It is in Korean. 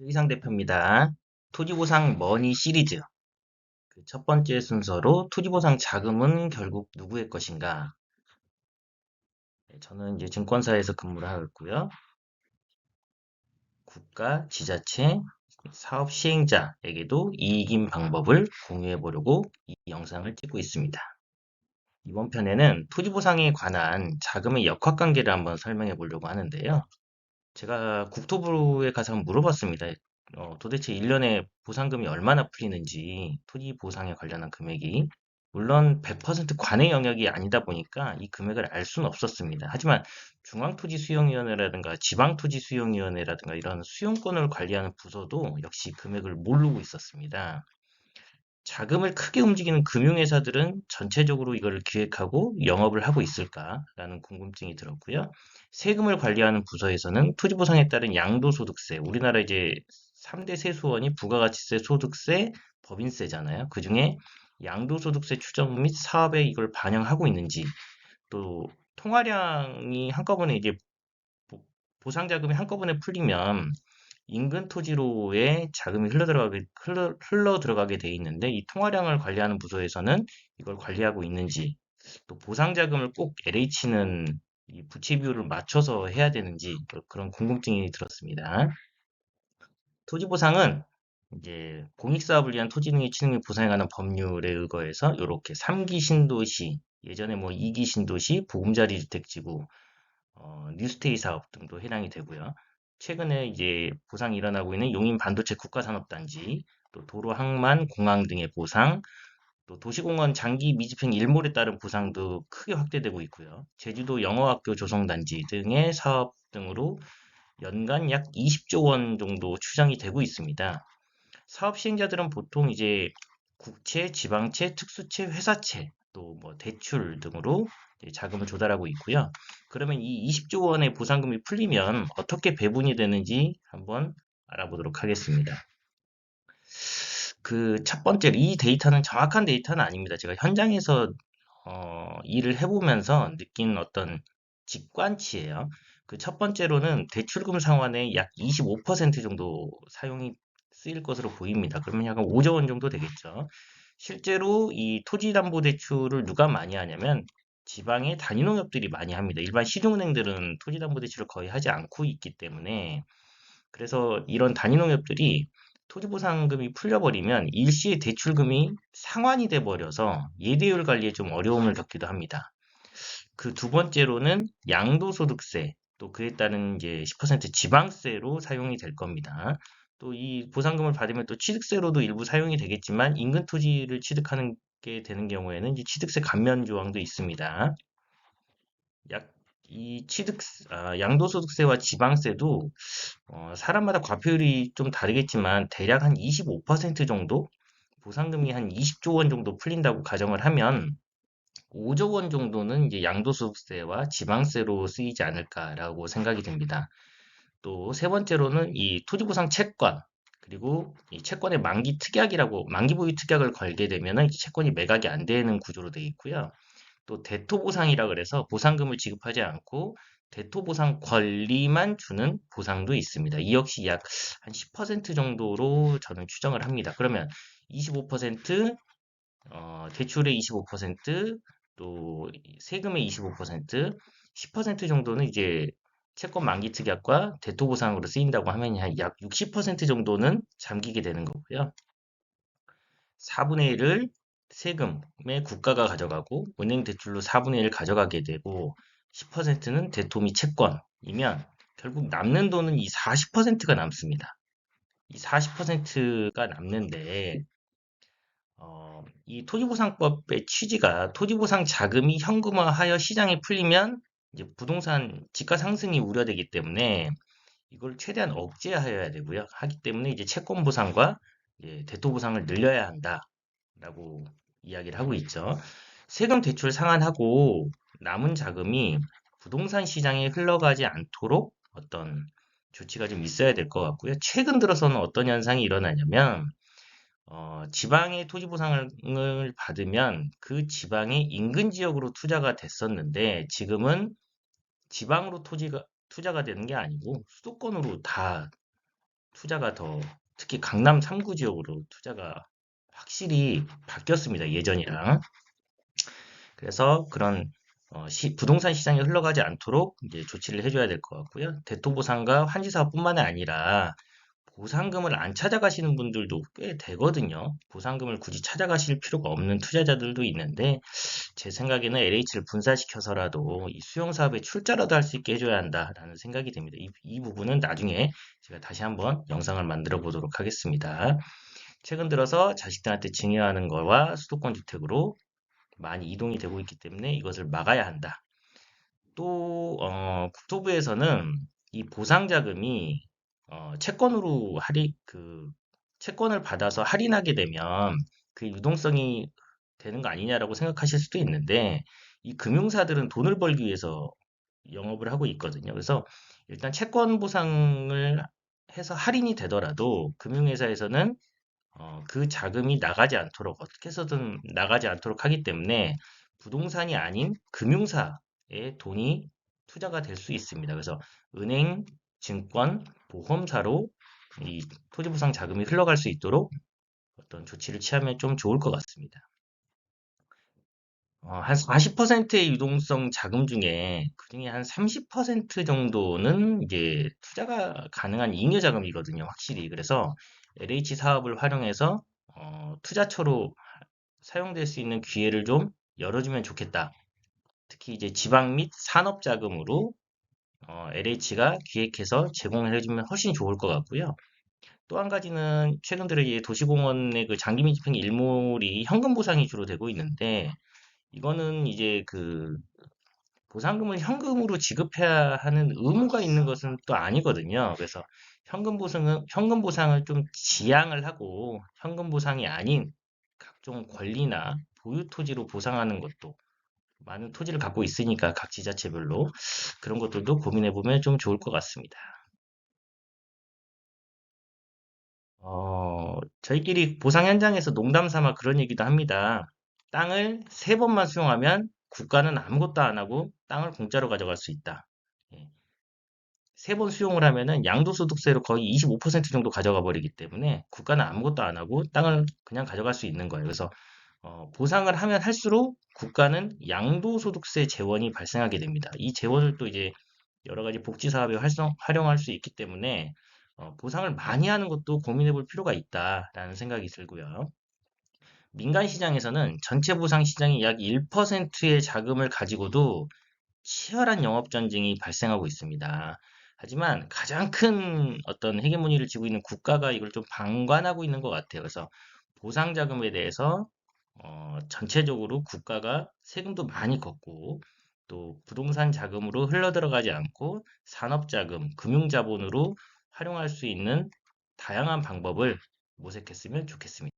최이상 대표입니다. 토지보상 머니 시리즈. 그 첫 번째 순서로 토지보상 자금은 결국 누구의 것인가? 네, 저는 이제 증권사에서 근무를 하고 있고요. 국가, 지자체, 사업 시행자에게도 이익인 방법을 공유해 보려고 이 영상을 찍고 있습니다. 이번 편에는 토지보상에 관한 자금의 역학관계를 한번 설명해 보려고 하는데요. 제가 국토부에 가서 한번 물어봤습니다. 도대체 1년에 보상금이 얼마나 풀리는지, 토지 보상에 관련한 금액이. 물론 100% 관의 영역이 아니다 보니까 이 금액을 알 수는 없었습니다. 하지만 중앙토지수용위원회라든가 지방토지수용위원회라든가 이런 수용권을 관리하는 부서도 역시 금액을 모르고 있었습니다. 자금을 크게 움직이는 금융회사들은 전체적으로 이걸 기획하고 영업을 하고 있을까라는 궁금증이 들었고요. 세금을 관리하는 부서에서는 토지보상에 따른 양도소득세, 우리나라 이제 3대 세수원이 부가가치세, 소득세, 법인세잖아요. 그중에 양도소득세 추정 및 사업에 이걸 반영하고 있는지, 또 통화량이 한꺼번에 이제 보상자금이 한꺼번에 풀리면 인근 토지로에 자금이 흘러 들어가게 돼 있는데 이 통화량을 관리하는 부서에서는 이걸 관리하고 있는지, 또 보상자금을 꼭 LH는 이 부채 비율을 맞춰서 해야 되는지 그런 궁금증이 들었습니다. 토지보상은 이제 공익사업을 위한 토지 등의 취득 및 보상에 관한 법률에 의거해서 이렇게 3기 신도시, 예전에 뭐 2기 신도시, 보금자리 주택지구, 뉴스테이 사업 등도 해당이 되고요. 최근에 이제 보상이 일어나고 있는 용인 반도체 국가산업단지, 또 도로 항만, 공항 등의 보상, 또 도시공원 장기 미집행 일몰에 따른 보상도 크게 확대되고 있고요. 제주도 영어학교 조성단지 등의 사업 등으로 연간 약 20조 원 정도 추정이 되고 있습니다. 사업 시행자들은 보통 이제 국채, 지방채, 특수채, 회사채, 또 뭐 대출 등으로 자금을 조달하고 있고요. 그러면 이 20조 원의 보상금이 풀리면 어떻게 배분이 되는지 한번 알아보도록 하겠습니다. 그 첫 번째로 이 데이터는 정확한 데이터는 아닙니다. 제가 현장에서 일을 해보면서 느낀 어떤 직관치예요. 그 첫 번째로는 대출금 상환의 약 25% 정도 사용이 쓰일 것으로 보입니다. 그러면 약 5조 원 정도 되겠죠. 실제로 이 토지담보대출을 누가 많이 하냐면 지방의 단위농협들이 많이 합니다. 일반 시중은행들은 토지담보대출을 거의 하지 않고 있기 때문에, 그래서 이런 단위농협들이 토지보상금이 풀려버리면 일시에 대출금이 상환이 돼 버려서 예대율 관리에 좀 어려움을 겪기도 합니다. 그 두 번째로는 양도소득세, 또 그에 따른 이제 10% 지방세로 사용이 될 겁니다. 또 이 보상금을 받으면 또 취득세로도 일부 사용이 되겠지만 인근 토지를 취득하는 게 되는 경우에는 이 취득세 감면 조항도 있습니다. 약 이 양도소득세와 지방세도 사람마다 과표율이 좀 다르겠지만 대략 한 25% 정도, 보상금이 한 20조 원 정도 풀린다고 가정을 하면 5조 원 정도는 이제 양도소득세와 지방세로 쓰이지 않을까라고 생각이 됩니다. 또 세 번째로는 이 토지보상 채권, 그리고 이 채권의 만기 특약이라고, 만기 보유 특약을 걸게 되면은 이 채권이 매각이 안 되는 구조로 되어 있고요. 또 대토보상이라 그래서 보상금을 지급하지 않고 대토보상 권리만 주는 보상도 있습니다. 이 역시 약 한 10% 정도로 저는 추정을 합니다. 그러면 25%, 대출의 25%, 또 세금의 25%, 10% 정도는 이제 채권 만기 특약과 대토보상으로 쓰인다고 하면 약 60% 정도는 잠기게 되는 거고요. 4분의 1을 세금에 국가가 가져가고 은행 대출로 4분의 1 가져가게 되고 10%는 대토 미 채권이면 결국 남는 돈은 이 40%가 남습니다. 이 40%가 남는데 이 토지보상법의 취지가 토지보상 자금이 현금화하여 시장에 풀리면 이제 부동산 지가 상승이 우려되기 때문에 이걸 최대한 억제하여야 되고요. 하기 때문에 이제 채권 보상과 대토 보상을 늘려야 한다라고 이야기를 하고 있죠. 세금 대출 상환하고 남은 자금이 부동산 시장에 흘러가지 않도록 어떤 조치가 좀 있어야 될 것 같고요. 최근 들어서는 어떤 현상이 일어나냐면 지방의 토지 보상을 받으면 그 지방의 인근 지역으로 투자가 됐었는데 지금은 지방으로 투자가 되는 게 아니고 수도권으로 다 투자가 더 특히 강남 3구 지역으로 투자가 확실히 바뀌었습니다. 예전이랑. 그래서 그런 부동산 시장이 흘러가지 않도록 이제 조치를 해줘야 될 것 같고요. 대토보상과 환지사업뿐만이 아니라 보상금을 안 찾아가시는 분들도 꽤 되거든요. 보상금을 굳이 찾아가실 필요가 없는 투자자들도 있는데 제 생각에는 LH를 분산시켜서라도 이 수용 사업에 출자라도 할 수 있게 해줘야 한다라는 생각이 듭니다. 이 부분은 나중에 제가 다시 한번 영상을 만들어 보도록 하겠습니다. 최근 들어서 자식들한테 증여하는 거와 수도권 주택으로 많이 이동이 되고 있기 때문에 이것을 막아야 한다. 또 국토부에서는 이 보상자금이 채권으로 채권을 받아서 할인하게 되면 그 유동성이 되는 거 아니냐라고 생각하실 수도 있는데 이 금융사들은 돈을 벌기 위해서 영업을 하고 있거든요. 그래서 일단 채권 보상을 해서 할인이 되더라도 금융회사에서는 그 자금이 나가지 않도록 어떻게 해서든 나가지 않도록 하기 때문에 부동산이 아닌 금융사에 돈이 투자가 될 수 있습니다. 그래서 은행, 증권, 보험사로 이 토지보상 자금이 흘러갈 수 있도록 어떤 조치를 취하면 좀 좋을 것 같습니다. 한 40%의 유동성 자금 중에 그중에 한 30% 정도는 이제 투자가 가능한 잉여 자금이거든요, 확실히. 그래서 LH 사업을 활용해서 투자처로 사용될 수 있는 기회를 좀 열어주면 좋겠다. 특히 이제 지방 및 산업 자금으로 LH가 기획해서 제공을 해주면 훨씬 좋을 것 같고요. 또 한 가지는 최근 들어 이제 도시공원의 그 장기 밀집행 일몰이 현금 보상이 주로 되고 있는데 이거는 이제 그 보상금을 현금으로 지급해야 하는 의무가 있는 것은 또 아니거든요. 그래서 현금 보상을 좀 지양을 하고 현금 보상이 아닌 각종 권리나 보유 토지로 보상하는 것도 많은 토지를 갖고 있으니까 각 지자체별로 그런 것들도 고민해 보면 좀 좋을 것 같습니다. 저희끼리 보상 현장에서 농담 삼아 그런 얘기도 합니다. 땅을 세 번만 수용하면 국가는 아무것도 안 하고 땅을 공짜로 가져갈 수 있다. 예. 세 번 수용을 하면은 양도소득세로 거의 25% 정도 가져가 버리기 때문에 국가는 아무것도 안 하고 땅을 그냥 가져갈 수 있는 거예요. 그래서 보상을 하면 할수록 국가는 양도소득세 재원이 발생하게 됩니다. 이 재원을 또 이제 여러 가지 복지 사업에 활용할 수 있기 때문에 보상을 많이 하는 것도 고민해 볼 필요가 있다라는 생각이 들고요. 민간 시장에서는 전체 보상 시장의 약 1%의 자금을 가지고도 치열한 영업 전쟁이 발생하고 있습니다. 하지만 가장 큰 어떤 헤게모니를 쥐고 있는 국가가 이걸 좀 방관하고 있는 것 같아요. 그래서 보상 자금에 대해서 전체적으로 국가가 세금도 많이 걷고 또 부동산 자금으로 흘러들어가지 않고 산업 자금, 금융 자본으로 활용할 수 있는 다양한 방법을 모색했으면 좋겠습니다.